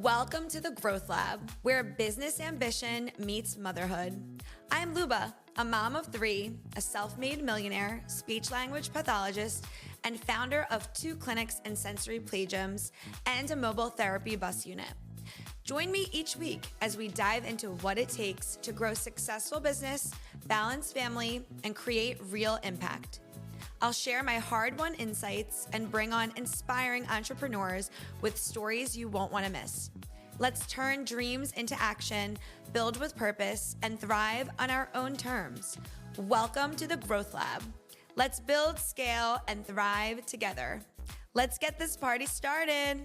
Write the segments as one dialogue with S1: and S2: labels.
S1: Welcome to the Growth Lab, where business ambition meets motherhood. I'm Luba, a mom of three, a self-made millionaire, speech-language pathologist, and founder of 2 clinics and sensory play gyms and a mobile therapy bus unit. Join me each week as we dive into what it takes to grow successful business, balance family, and create real impact. I'll share my hard-won insights and bring on inspiring entrepreneurs with stories you won't want to miss. Let's turn dreams into action, build with purpose, and thrive on our own terms. Welcome to the Growth Lab. Let's build, scale, and thrive together. Let's get this party started.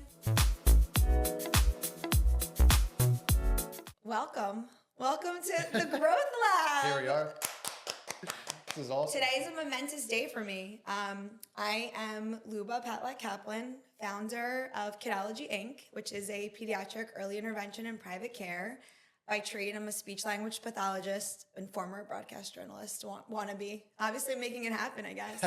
S1: Welcome to the Growth Lab.
S2: Here we are. This is awesome.
S1: Today's a momentous day for me. I am Luba Patlakh-Kaplun, founder of Kidology Inc., which is a pediatric early intervention and private care. By trade, I'm a speech-language pathologist and former broadcast journalist, wannabe. Obviously, I'm making it happen, I guess.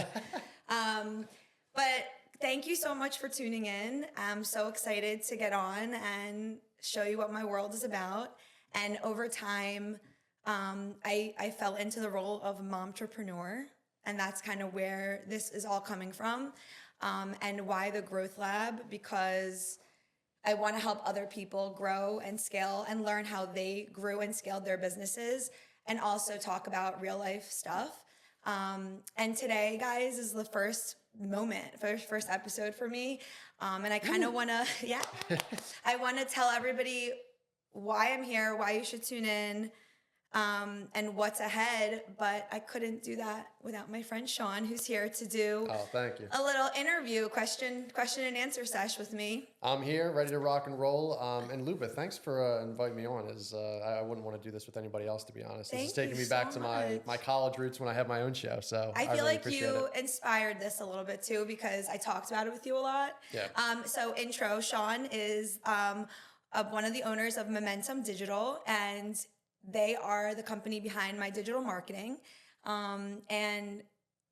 S1: But thank you so much for tuning in. I'm so excited to get on and show you what my world is about. And over time, I fell into the role of momtrepreneur, and that's kind of where this is all coming from. And why the Growth Lab? Because I want to help other people grow and scale and learn how they grew and scaled their businesses, and also talk about real life stuff. And today, guys, is the first episode for me. And I kind of want to, I want to tell everybody why I'm here, why you should tune in, and what's ahead. But I couldn't do that without my friend Sean, who's here to do
S2: thank you.
S1: A little interview, question and answer sesh with me.
S2: I'm here, ready to rock and roll. And Luba, thanks for inviting me on. I wouldn't want to do this with anybody else, to be honest. This is taking me back to my college roots when I had my own show. So
S1: I feel
S2: really
S1: like you inspired this a little bit too, because I talked about it with you a lot.
S2: Yeah.
S1: So intro, Sean is one of the owners of Momentum Digital, and they are the company behind my digital marketing. And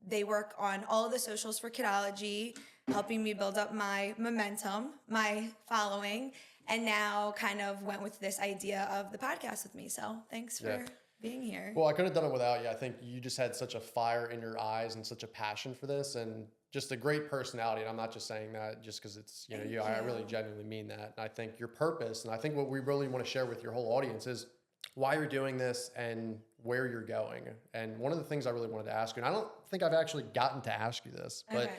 S1: they work on all of the socials for Kidology, helping me build up my momentum, my following, and now kind of went with this idea of the podcast with me. So thanks for being here.
S2: Well, I couldn't have done it without you. I think you just had such a fire in your eyes and such a passion for this, and just a great personality. And I'm not just saying that just because it's, you. I really genuinely mean that. And I think your purpose, and I think what we really want to share with your whole audience is why you're doing this and where you're going. And one of the things I really wanted to ask you, and I don't think I've actually gotten to ask you this, but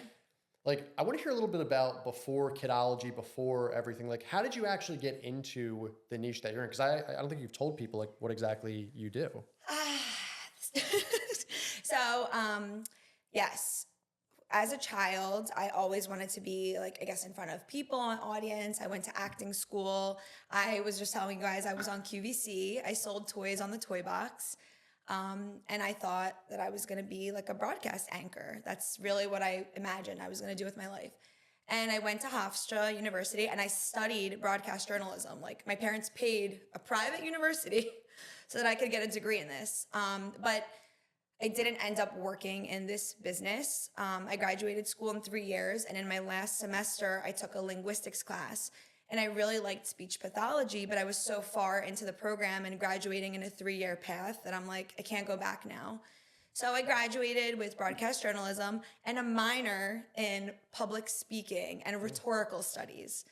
S2: I want to hear a little bit about before Kidology, before everything. Like, how did you actually get into the niche that you're in? Because I don't think you've told people like what exactly you do.
S1: Yes. As a child, I always wanted to be in front of people, an audience. I went to acting school. I was just telling you guys, I was on QVC. I sold toys on the toy box. And I thought that I was going to be like a broadcast anchor. That's really what I imagined I was going to do with my life. And I went to Hofstra University and I studied broadcast journalism. Like, my parents paid a private university so that I could get a degree in this. But I didn't end up working in this business. I graduated school in 3 years, and in my last semester, I took a linguistics class. And I really liked speech pathology, but I was so far into the program and graduating in a 3-year path that I'm like, I can't go back now. So I graduated with broadcast journalism and a minor in public speaking and rhetorical studies.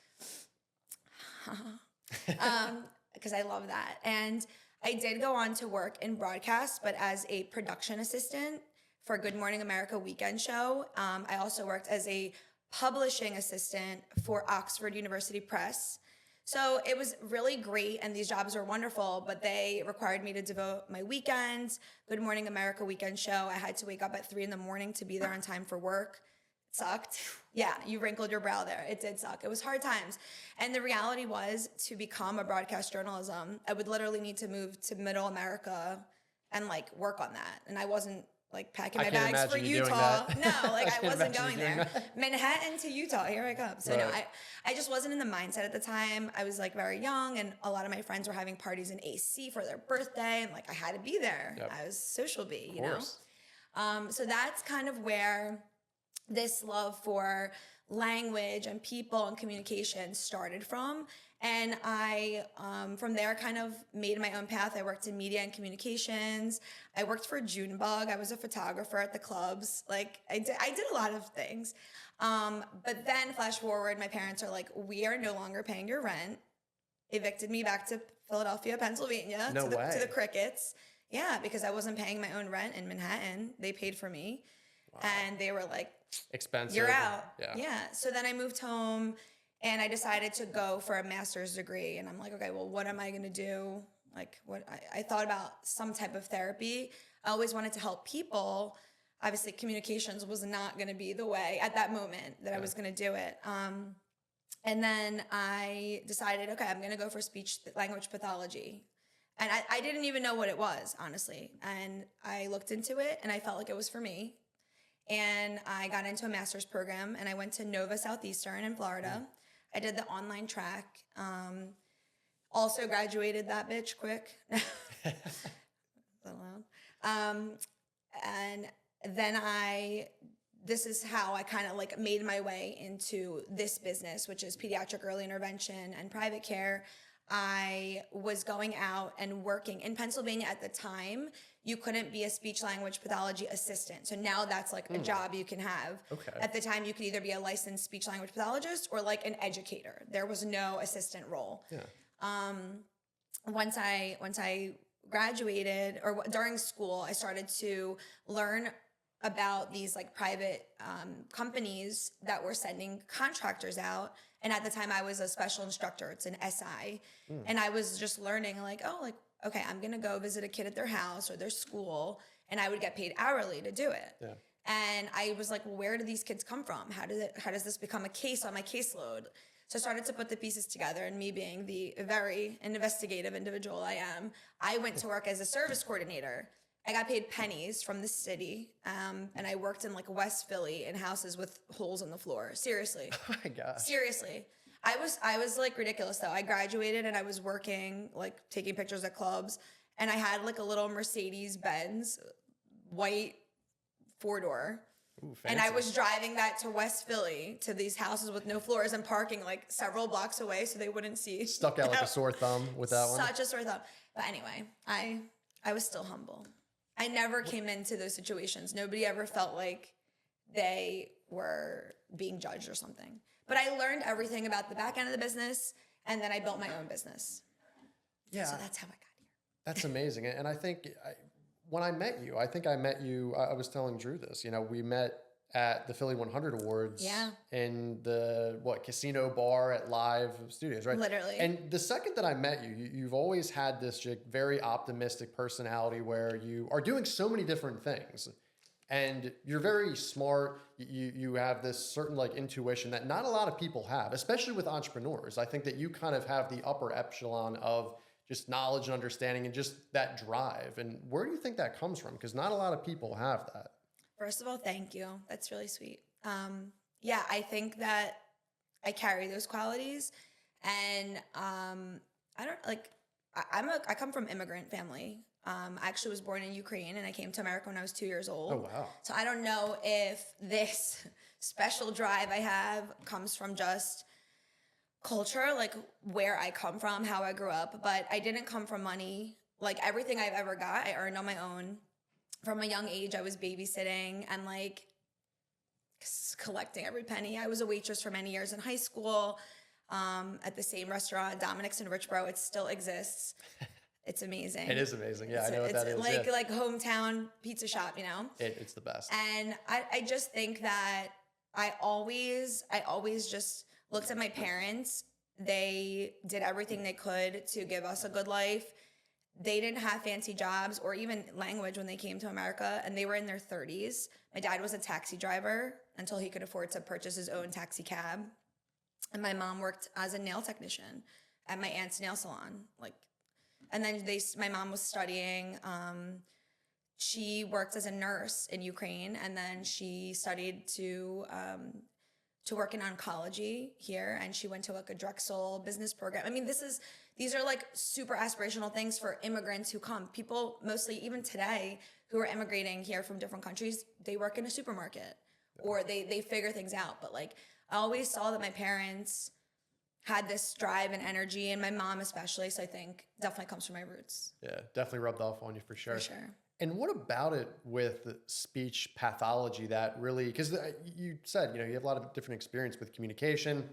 S1: Because I love that. And I did go on to work in broadcast, but as a production assistant for Good Morning America weekend show. I also worked as a publishing assistant for Oxford University Press. So it was really great, and these jobs were wonderful, but they required me to devote my weekends. Good Morning America weekend show, I had to wake up at 3 a.m. to be there on time for work. It sucked. Yeah, you wrinkled your brow there. It did suck. It was hard times. And the reality was, to become a broadcast journalism, I would literally need to move to middle America and work on that. And I wasn't packing my bags for Utah. No, I wasn't going there. Manhattan to Utah, here I come. So no, I just wasn't in the mindset at the time. I was very young, and a lot of my friends were having parties in AC for their birthday, and I had to be there. Yep. I was social bee, you know? So that's kind of where this love for language and people and communication started from. And I, from there, kind of made my own path. I worked in media and communications. I worked for Junebug. I was a photographer at the clubs. Like I did a lot of things. But then flash forward, my parents are like, we are no longer paying your rent. Evicted me back to Philadelphia, Pennsylvania,
S2: No way.
S1: to the crickets. Yeah, because I wasn't paying my own rent in Manhattan. They paid for me.
S2: Wow.
S1: And they were like,
S2: Expensive.
S1: you're out.
S2: Yeah.
S1: So then I moved home and I decided to go for a master's degree. And I'm like, okay, well, what am I going to do? Like I thought about some type of therapy. I always wanted to help people. Obviously communications was not going to be the way at that moment that I was going to do it. And then I decided, okay, I'm going to go for speech language pathology. And I didn't even know what it was, honestly. And I looked into it and I felt like it was for me. And I got into a master's program and I went to Nova Southeastern in Florida. I did the online track. Also graduated that bitch quick. Is that allowed? And then this is how I kind of like made my way into this business, which is pediatric early intervention and private care. I was going out and working in Pennsylvania at the time. You couldn't be a speech language pathology assistant. So now that's like a job you can have.
S2: Okay.
S1: At the time, you could either be a licensed speech language pathologist or like an educator. There was no assistant role.
S2: Yeah.
S1: Once I graduated or during school, I started to learn about these like private companies that were sending contractors out. And at the time I was a special instructor. It's an SI. And I was just learning like, oh, like, okay, I'm going to go visit a kid at their house or their school. And I would get paid hourly to do it.
S2: Yeah.
S1: And I was like, well, where do these kids come from? How does this become a case on my caseload? So I started to put the pieces together, and me being the very investigative individual I am, I went to work as a service coordinator. I got paid pennies from the city, and I worked in like West Philly in houses with holes in the floor. Seriously.
S2: Oh my gosh.
S1: Seriously. I was like ridiculous though. I graduated and I was working, like taking pictures at clubs, and I had like a little Mercedes-Benz white 4-door.
S2: Ooh,
S1: and I
S2: fancy.
S1: was driving that to West Philly to these houses with no floors and parking like several blocks away so they wouldn't see.
S2: Stuck out like a sore thumb with that one.
S1: Such a sore thumb. But anyway, I was still humble. I never came into those situations. Nobody ever felt like they were being judged or something. But I learned everything about the back end of the business, and then I built my own business.
S2: Yeah.
S1: So that's how I got here.
S2: That's amazing. And I think when I met you, I was telling Drew this, we met at the Philly 100 Awards in the casino bar at Live Studios, right?
S1: Literally.
S2: And the second that I met you, you've always had this very optimistic personality where you are doing so many different things. And you're very smart. You have this certain like intuition that not a lot of people have, especially with entrepreneurs. I think that you kind of have the upper echelon of just knowledge and understanding and just that drive. And where do you think that comes from? Because not a lot of people have that.
S1: First of all, thank you. That's really sweet. Yeah, I think that I carry those qualities, and I come from immigrant family. I actually was born in Ukraine, and I came to America when I was 2 years old.
S2: Oh, wow.
S1: So I don't know if this special drive I have comes from just culture, like where I come from, how I grew up, but I didn't come from money. Like everything I've ever got, I earned on my own. From a young age, I was babysitting and like collecting every penny. I was a waitress for many years in high school at the same restaurant, Dominic's in Richboro. It still exists. It's amazing.
S2: It is amazing. Yeah, I know what that is.
S1: Like like hometown pizza shop,
S2: It's the best.
S1: And I just think that I always just looked at my parents. They did everything they could to give us a good life. They didn't have fancy jobs or even language when they came to America, and they were in their 30s. My dad was a taxi driver until he could afford to purchase his own taxi cab. And my mom worked as a nail technician at my aunt's nail salon. And then my mom was studying. She worked as a nurse in Ukraine, and then she studied to work in oncology here, and she went to like a Drexel business program. I mean, these are like super aspirational things for immigrants who come. People mostly, even today, who are immigrating here from different countries, they work in a supermarket or they figure things out. But like, I always saw that my parents had this drive and energy, and my mom especially. So I think definitely comes from my roots.
S2: Yeah, definitely rubbed off on you for sure.
S1: For sure.
S2: And what about it with speech pathology that really, because you said, you have a lot of different experience with communication.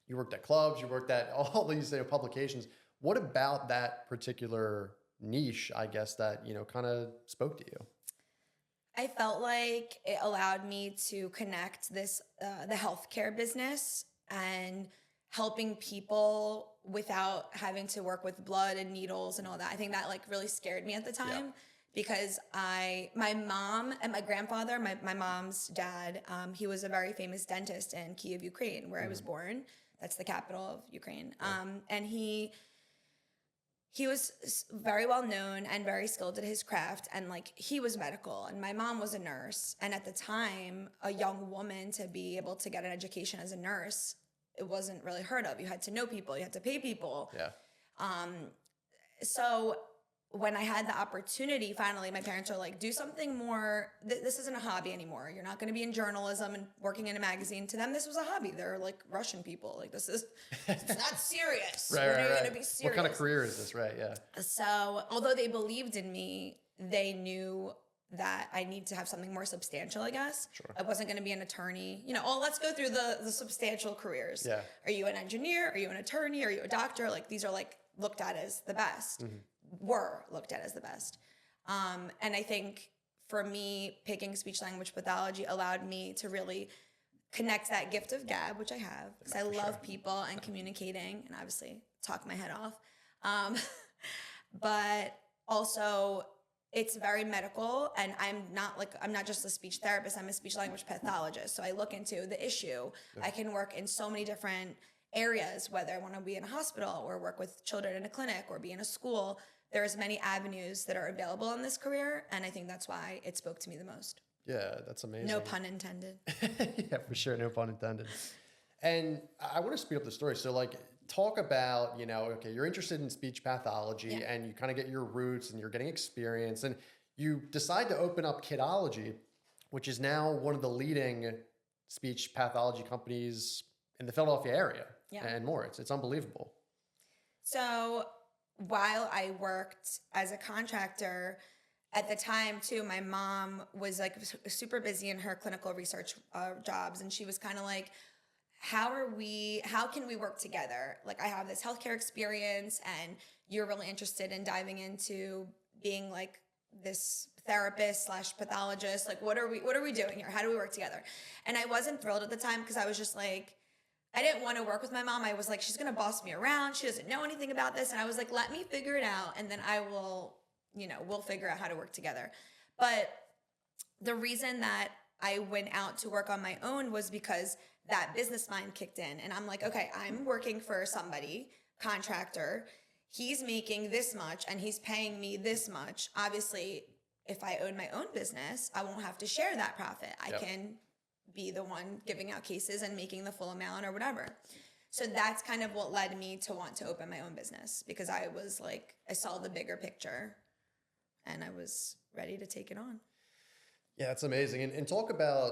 S2: You worked at clubs, you worked at all these publications. What about that particular niche, I guess, that, kind of spoke to you?
S1: I felt like it allowed me to connect the healthcare business and helping people without having to work with blood and needles and all that. I think that really scared me at the time. Because my mom and my grandfather, my mom's dad, he was a very famous dentist in Kyiv, Ukraine, where I was born. That's the capital of Ukraine. And he was very well known and very skilled at his craft. And he was medical, and my mom was a nurse. And at the time, a young woman to be able to get an education as a nurse, it wasn't really heard of. You had to know people, you had to pay people.
S2: Yeah.
S1: So when I had the opportunity, finally, my parents are like, do something more. This isn't a hobby anymore. You're not going to be in journalism and working in a magazine. To them, this was a hobby. They're Russian people. It's not serious.
S2: Right,
S1: when are you
S2: right.
S1: going to be serious?
S2: What kind of career is this? Right. Yeah.
S1: So although they believed in me, they knew that I need to have something more substantial, I guess.
S2: Sure.
S1: I wasn't going to be an attorney. Let's go through the substantial careers.
S2: Yeah.
S1: Are you an engineer? Are you an attorney? Are you a doctor? These are looked at as the best.
S2: Mm-hmm.
S1: Were looked at as the best. And I think for me, picking speech language pathology allowed me to really connect that gift of gab, which I have, because I love people and communicating, and obviously talk my head off. But also it's very medical, and I'm not just a speech therapist, I'm a speech language pathologist. So I look into the issue. I can work in so many different areas, whether I want to be in a hospital or work with children in a clinic or be in a school. There's many avenues that are available in this career, and I think that's why it spoke to me the most.
S2: Yeah, that's amazing.
S1: No pun intended.
S2: Yeah, for sure. No pun intended. And I want to speed up the story. So talk about, okay, you're interested in speech pathology and you kind of get your roots and you're getting experience, and you decide to open up Kidology, which is now one of the leading speech pathology companies in the Philadelphia area and more. It's unbelievable.
S1: So while I worked as a contractor, at the time too, my mom was super busy in her clinical research jobs, and she was kind of like, how can we work together? I have this healthcare experience, and you're really interested in diving into being this therapist / pathologist. What are we doing here? How do we work together? And I wasn't thrilled at the time, because I was just I didn't want to work with my mom. I was she's going to boss me around. She doesn't know anything about this. And I was let me figure it out, and then I will, we'll figure out how to work together. But the reason that I went out to work on my own was because that business mind kicked in, and I'm okay, I'm working for somebody, contractor. He's making this much and he's paying me this much. Obviously, if I own my own business, I won't have to share that profit. I can be the one giving out cases and making the full amount or whatever. So that's kind of what led me to want to open my own business, because I was I saw the bigger picture and I was ready to take it on.
S2: Yeah, that's amazing. And talk about,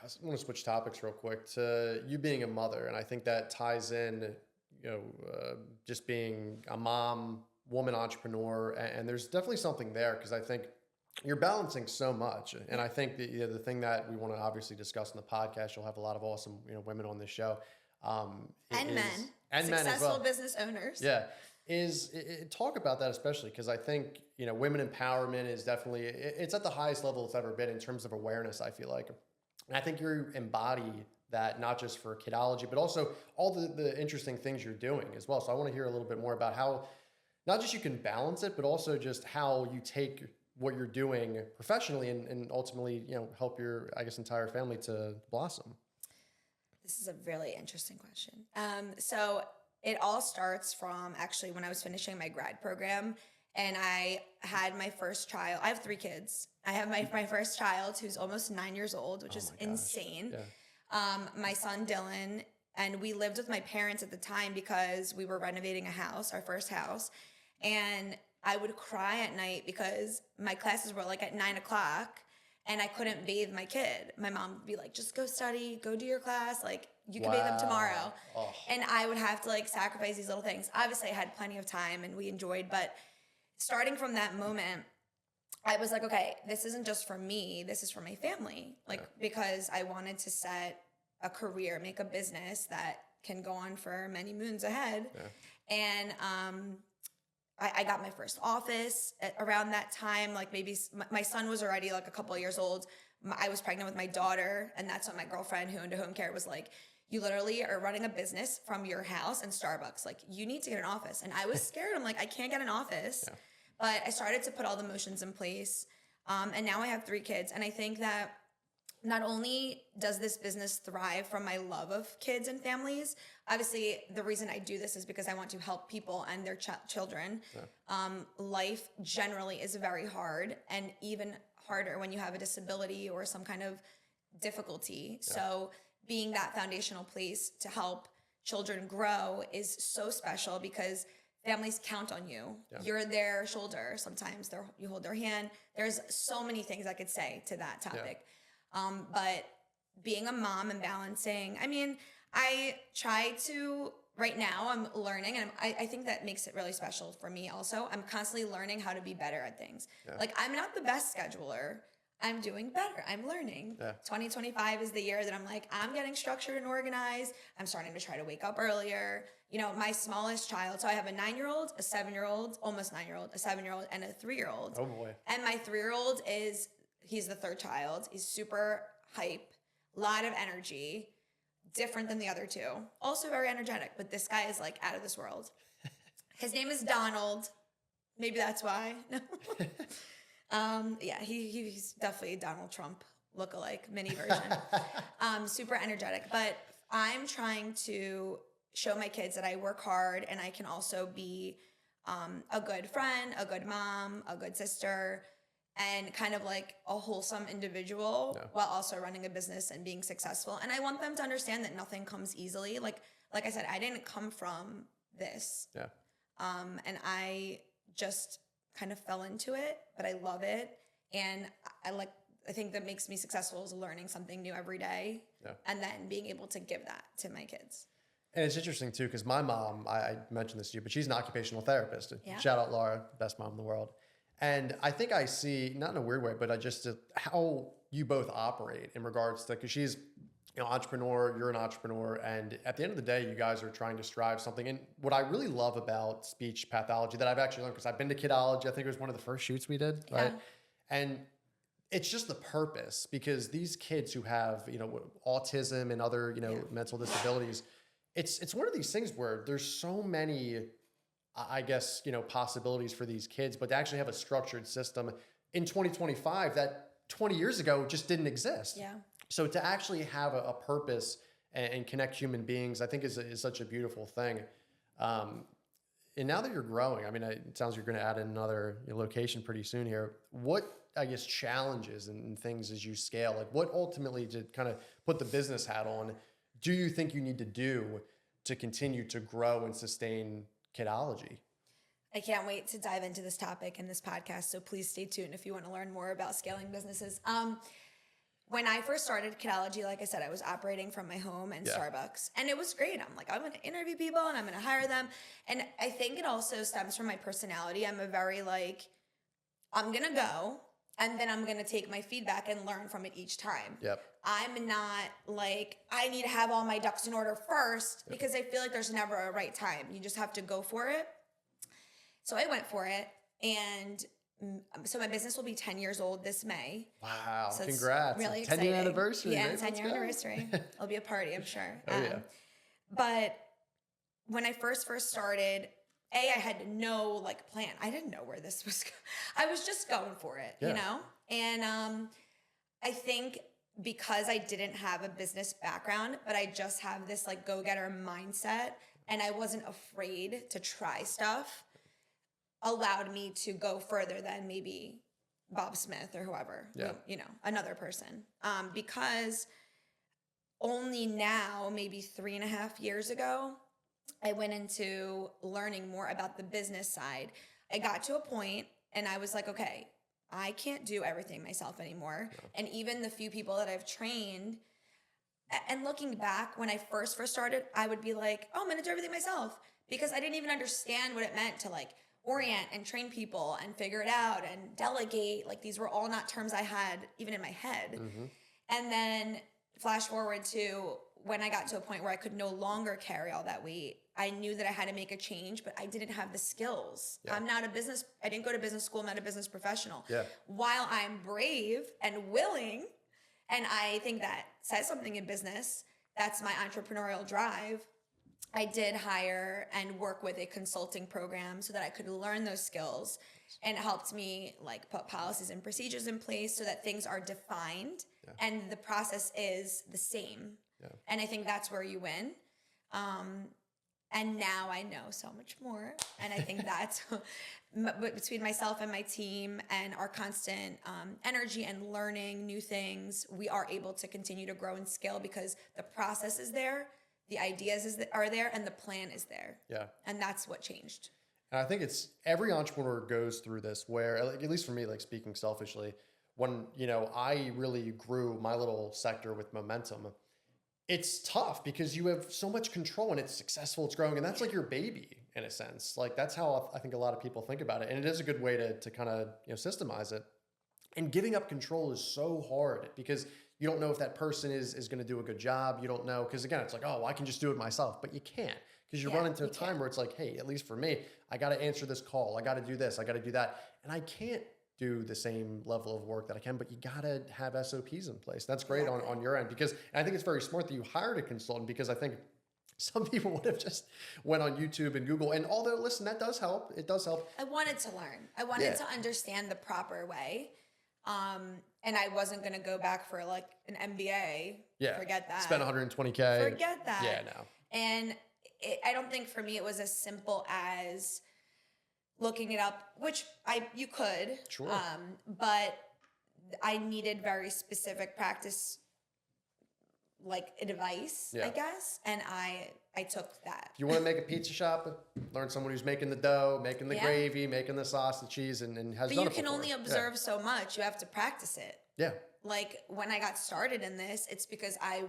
S2: I want to switch topics real quick to you being a mother. And I think that ties in, just being a mom, woman entrepreneur. And there's definitely something there, because I think you're balancing so much. And I think the thing that we want to obviously discuss in the podcast, you'll have a lot of awesome women on this show.
S1: And men. Successful business owners.
S2: Yeah. Talk about that, especially because I think, women empowerment is definitely, it's at the highest level it's ever been in terms of awareness, I feel like. And I think you embody that, not just for Kidology, but also all the interesting things you're doing as well. So I want to hear a little bit more about how, not just you can balance it, but also just how you take what you're doing professionally and ultimately, help your, I guess, entire family to blossom.
S1: This is a really interesting question. So it all starts from actually when I was finishing my grad program, and I had my first child. I have 3 kids. I have my first child, who's almost 9 years old, which is insane. Yeah. My son, Dylan, and we lived with my parents at the time because we were renovating a house, our first house. And I would cry at night because my classes were at 9 o'clock and I couldn't bathe my kid. My mom would be just go study, go do your class. you could bathe them tomorrow.
S2: Oh.
S1: And I would have to like sacrifice these little things. Obviously I had plenty of time and we enjoyed, but starting from that moment, I was like, okay, this isn't just for me, this is for my family. Like, because I wanted to set a career, make a business that can go on for many moons ahead. And I got my first office around that time. Like maybe my son was already like a couple of years old. I was pregnant with my daughter, and that's what my girlfriend who owned a home care was like, you literally are running a business from your house and Starbucks. Like, you need to get an office. And I was scared. I'm like, I can't get an office. But I started to put all the motions in place. And now I have 3 kids. And I think that not only does this business thrive from my love of kids and families, obviously the reason I do this is because I want to help people and their children. Life generally is very hard, and even harder when you have a disability or some kind of difficulty. So being that foundational place to help children grow is so special because families count on you. You're their shoulder. Sometimes you hold their hand. There's so many things I could say to that topic. But being a mom and balancing, I mean, I try to, right now I'm learning, and I think that makes it really special for me also. I'm constantly learning how to be better at things. Like, I'm not the best scheduler. I'm doing better. I'm learning. 2025 is the year that I'm like, I'm getting structured and organized. I'm starting to try to wake up earlier. You know, my smallest child, so I have a 9-year-old, a 7-year-old, almost 9-year-old, a 7-year-old, and a 3-year-old.
S2: Oh boy.
S1: And my 3-year-old he's the 3rd child. He's super hype, a lot of energy, different than the other 2. Also very energetic, but this guy is like out of this world. His name is Donald. Maybe that's why. Yeah, he's definitely Donald Trump lookalike mini version. Super energetic, but I'm trying to show my kids that I work hard and I can also be a good friend, a good mom, a good sister, and kind of like a wholesome individual while also running a business and being successful. And I want them to understand that nothing comes easily. Like I said, I didn't come from this. And I just kind of fell into it, but I love it. And I think that makes me successful is learning something new every day. And then being able to give that to my kids.
S2: And it's interesting too, because my mom, I mentioned this to you, but she's an occupational therapist. Shout out Laura, best mom in the world. And I think I see, not in a weird way, but how you both operate in regards to, because she's an entrepreneur, you're an entrepreneur, and at the end of the day, you guys are trying to strive something. And what I really love about speech pathology that I've actually learned, because I've been to Kidology, I think it was one of the first shoots we did, right? And it's just the purpose, because these kids who have, autism and other, mental disabilities, it's one of these things where there's so many, I guess, possibilities for these kids, but to actually have a structured system in 2025 that 20 years ago just didn't exist. So to actually have a purpose and connect human beings, I think is such a beautiful thing. And now that you're growing, I mean, it sounds like you're going to add another location pretty soon here. What, I guess, challenges and things as you scale, like what ultimately, to kind of put the business hat on, do you think you need to do to continue to grow and sustain Kidology?
S1: I can't wait to dive into this topic in this podcast. So please stay tuned if you want to learn more about scaling businesses. When I first started Kidology, like I said, I was operating from my home and Starbucks, and it was great. I'm like, I'm going to interview people and I'm going to hire them. And I think it also stems from my personality. I'm a very I'm going to go and then I'm going to take my feedback and learn from it each time. I'm not like, I need to have all my ducks in order first, because I feel like there's never a right time. You just have to go for it. So I went for it, and so my business will be 10 years old this May.
S2: Wow.
S1: So
S2: congrats.
S1: Really exciting.
S2: 10-year anniversary.
S1: Yeah,
S2: right?
S1: 10-year anniversary. It'll be a party, I'm sure.
S2: But
S1: when I first started, I had no plan. I didn't know where this was I was just going for it, And I think because I didn't have a business background, but I just have this go-getter mindset, and I wasn't afraid to try stuff, allowed me to go further than maybe Bob Smith or whoever, another person. Because only now, maybe 3.5 years ago, I went into learning more about the business side. I got to a point and I was like, okay, I can't do everything myself anymore. And even the few people that I've trained, And looking back, when I first started, I would be like, oh, I'm going to do everything myself, because I didn't even understand what it meant to like orient and train people and figure it out and delegate. Like, these were all not terms I had even in my head. And then flash forward to when I got to a point where I could no longer carry all that weight. I knew that I had to make a change, but I didn't have the skills. I didn't go to business school. I'm not a business professional. While I'm brave and willing, and I think that says something in business, that's my entrepreneurial drive, I did hire and work with a consulting program so that I could learn those skills, and it helped me like put policies and procedures in place so that things are defined and the process is the same. And I think that's where you win. And now I know so much more. And I think that's between myself and my team and our constant energy and learning new things, we are able to continue to grow and scale because the process is there, the ideas are there, and the plan is there. And that's what changed.
S2: And I think it's every entrepreneur goes through this where, like, at least for me, like speaking selfishly, when, you know, I really grew my little sector with momentum, it's tough because you have so much control and it's successful, it's growing, and that's like your baby in a sense. Like, that's how I think a lot of people think about it. And it is a good way to kind of, you know, systemize it. And giving up control is so hard because you don't know if that person is going to do a good job. You don't know. Because again, it's like, oh, well, I can just do it myself, but you can't, because you run into a time where it's like, hey, at least for me, I got to answer this call. I got to do this. I got to do that. And I can't do the same level of work that I can, but you got to have SOPs in place. That's great on your end, because I think it's very smart that you hired a consultant, because I think some people would have just went on YouTube and Google, and although, listen, that does help. It does help.
S1: I wanted to learn. I wanted to understand the proper way. And I wasn't going to go back for like an MBA. Forget that.
S2: Spend $120K.
S1: Forget that.
S2: Yeah, no.
S1: And I don't think for me it was as simple as looking it up, which you could.
S2: Sure.
S1: But I needed very specific practice, like advice, I guess. And I took that.
S2: If you want to make a pizza shop, learn someone who's making the dough, making the gravy, making the sauce, the cheese, and has
S1: but
S2: done
S1: you
S2: it
S1: can
S2: before.
S1: only observe so much. You have to practice it. Like, when I got started in this, it's because I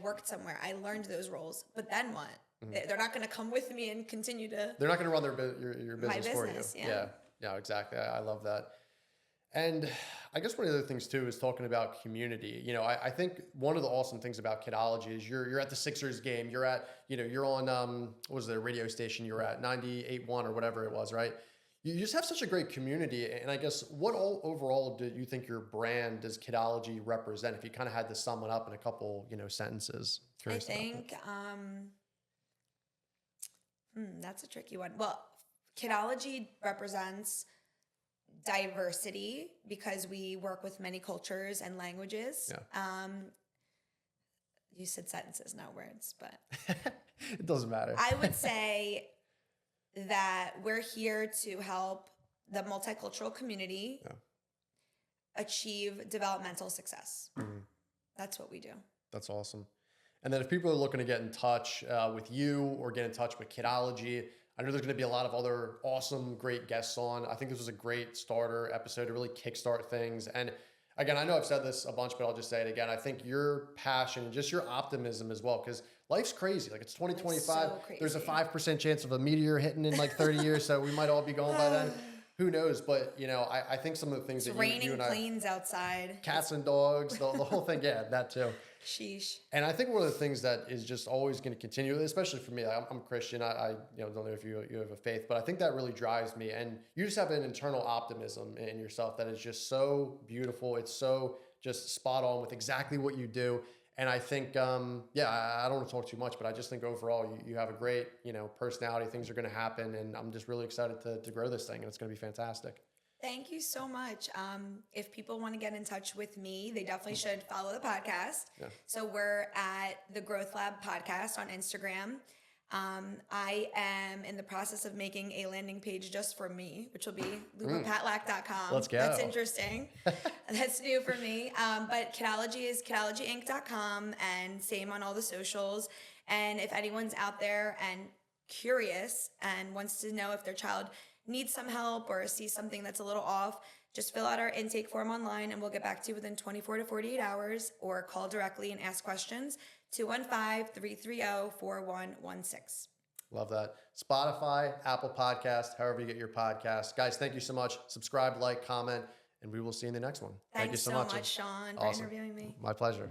S1: worked somewhere. I learned those roles. But then what? They're not going to come with me and continue to...
S2: They're not going to run your business for you. Yeah, exactly. I love that. And I guess one of the other things too is talking about community. You know, I think one of the awesome things about Kidology is you're at the Sixers game. You're at, you know, you're on, what was the radio station you're at, 98.1 or whatever it was, right? You just have such a great community. And I guess what overall do you think your brand does Kidology represent? If you kind of had to sum it up in a couple, you know, sentences.
S1: I think that's a tricky one. Well, Kidology represents diversity because we work with many cultures and languages. You said sentences, not words, but
S2: it doesn't matter.
S1: I would say that we're here to help the multicultural community achieve developmental success. That's what we do. That's
S2: awesome. And then if people are looking to get in touch with you or get in touch with Kidology, I know there's going to be a lot of other awesome, great guests on. I think this was a great starter episode to really kickstart things. And again, I know I've said this a bunch, but I'll just say it again. I think your passion, just your optimism as well, because life's crazy. Like, it's 2025.
S1: So
S2: there's a 5% chance of a meteor hitting in like 30 years. So we might all be gone by then. Who knows? But, you know, I think some of the things
S1: it's
S2: that you and I...
S1: raining planes outside.
S2: Cats and dogs, the whole thing. Yeah, that too.
S1: Sheesh.
S2: And I think one of the things that is just always going to continue, especially for me, I'm Christian. I don't know if you have a faith, but I think that really drives me. And you just have an internal optimism in yourself that is just so beautiful. It's so just spot on with exactly what you do. And I think, I don't want to talk too much, but I just think overall you have a great, you know, personality. Things are going to happen, and I'm just really excited to grow this thing, and it's going to be fantastic.
S1: Thank you so much. If people want to get in touch with me, they definitely should follow the podcast. So we're at the Growth Lab Podcast on Instagram. I am in the process of making a landing page just for me, which will be LubaPatlakh.com.
S2: Let's go.
S1: That's interesting. That's new for me. But Kidology is KidologyInc.com, and same on all the socials. And if anyone's out there and curious and wants to know if their child needs some help or sees something that's a little off, just fill out our intake form online and we'll get back to you within 24 to 48 hours, or call directly and ask questions. 215-330-4116.
S2: Love that. Spotify, Apple Podcast, however you get your podcast. Guys, thank you so much. Subscribe, like, comment, and we will see you in the next one.
S1: Thank
S2: you so
S1: much,
S2: much,
S1: Sean, for
S2: awesome.
S1: interviewing me.
S2: My pleasure.